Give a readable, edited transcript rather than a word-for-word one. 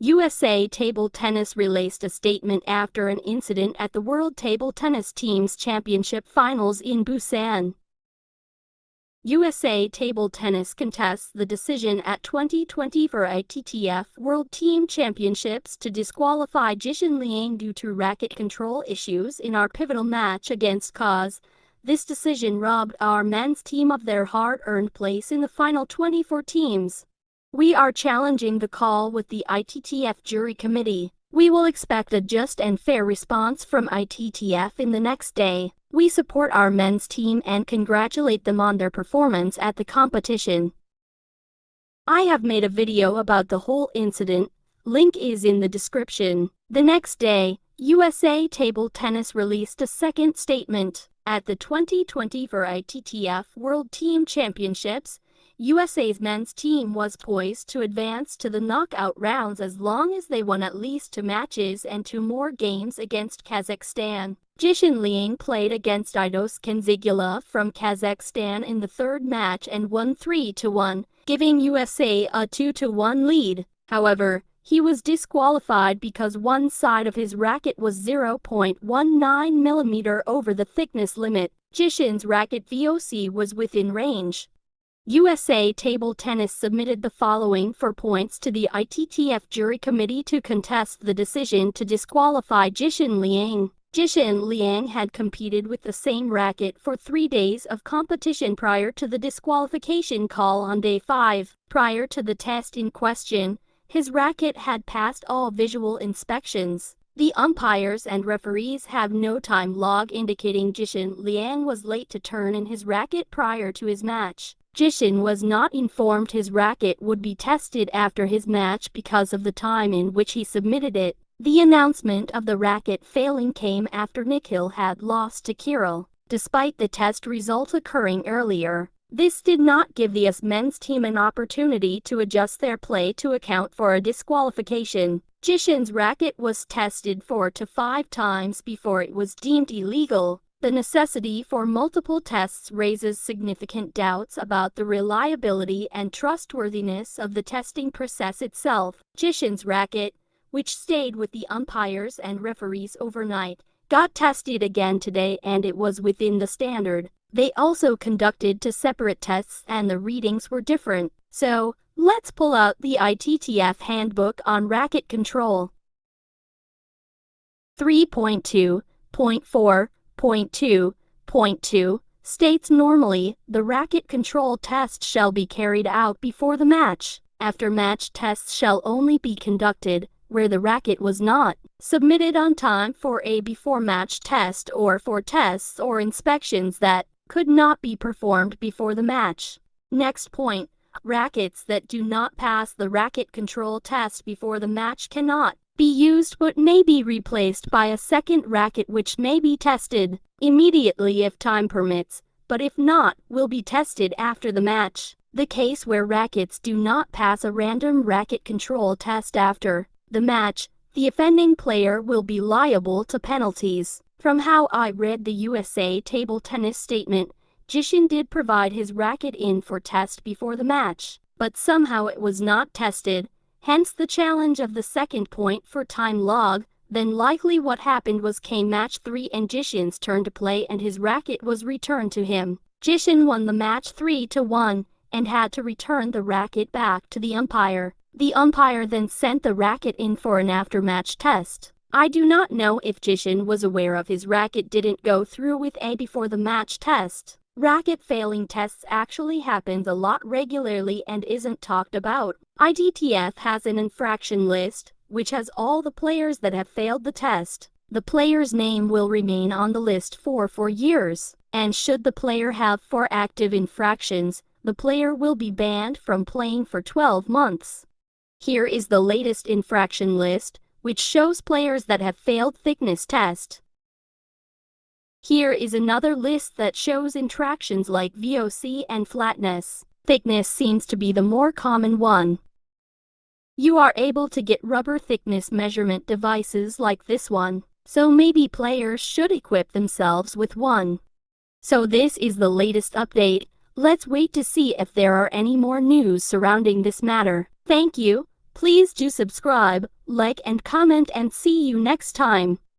USA Table Tennis released a statement after an incident at the World Table Tennis Teams Championship Finals in Busan. USA Table Tennis contests the decision at 2020 for ITTF World Team Championships to disqualify Jishin Liang due to racket control issues in our pivotal match against KAZ. This decision robbed our men's team of their hard-earned place in the final 24 teams. We are challenging the call with the ITTF jury committee. We will expect a just and fair response from ITTF in the next day. We support our men's team and congratulate them on their performance at the competition. I have made a video about the whole incident. Link is in the description. The next day, USA Table Tennis released a second statement. At the 2020 for ITTF World Team Championships, USA's men's team was poised to advance to the knockout rounds as long as they won at least 2 matches and 2 more games against Kazakhstan. Jishin Liang played against Aidos Kanzigula from Kazakhstan in the third match and won 3-1, giving USA a 2-1 lead. However, he was disqualified because one side of his racket was 0.19 mm over the thickness limit. Jishin's racket VOC was within range. USA Table Tennis submitted the following 4 points to the ITTF jury committee to contest the decision to disqualify Jishin Liang. Jishin Liang had competed with the same racket for 3 days of competition prior to the disqualification call on day 5. Prior to the test in question, his racket had passed all visual inspections. The umpires and referees have no time log indicating Jishin Liang was late to turn in his racket prior to his match. Jishin was not informed his racket would be tested after his match because of the time in which he submitted it. The announcement of the racket failing came after Nikhil had lost to Kirill. Despite the test result occurring earlier, this did not give the US men's team an opportunity to adjust their play to account for a disqualification. Jishin's racket was tested 4 to 5 times before it was deemed illegal. The necessity for multiple tests raises significant doubts about the reliability and trustworthiness of the testing process itself. Jishin's racket, which stayed with the umpires and referees overnight, got tested again today and it was within the standard. They also conducted 2 separate tests and the readings were different. So, let's pull out the ITTF Handbook on Racket Control. 3.2.4.2.2 states normally, the racket control test shall be carried out before the match. After match tests shall only be conducted where the racket was not submitted on time for a before match test or for tests or inspections that could not be performed before the match. Next point, rackets that do not pass the racket control test before the match cannot be used but may be replaced by a second racket which may be tested immediately if time permits, but if not, will be tested after the match. The case where rackets do not pass a random racket control test after the match, the offending player will be liable to penalties. From how I read the USA Table Tennis statement, Jishin did provide his racket in for test before the match, but somehow it was not tested, hence the challenge of the second point for time log. Then likely what happened was came match 3 and Jishin's turn to play and his racket was returned to him. Jishin won the match 3-1 and had to return the racket back to the umpire. The umpire then sent the racket in for an after-match test. I do not know if Jishin was aware of his racket didn't go through with a before the match test. Racket failing tests actually happens a lot regularly and isn't talked about. ITTF has an infraction list, which has all the players that have failed the test. The player's name will remain on the list for 4 years, and should the player have 4 active infractions, the player will be banned from playing for 12 months. Here is the latest infraction list, which shows players that have failed thickness test. Here is another list that shows infractions like VOC and flatness. Thickness seems to be the more common one. You are able to get rubber thickness measurement devices like this one, so maybe players should equip themselves with one. So this is the latest update. Let's wait to see if there are any more news surrounding this matter. Thank you. Please do subscribe, like and comment, and see you next time.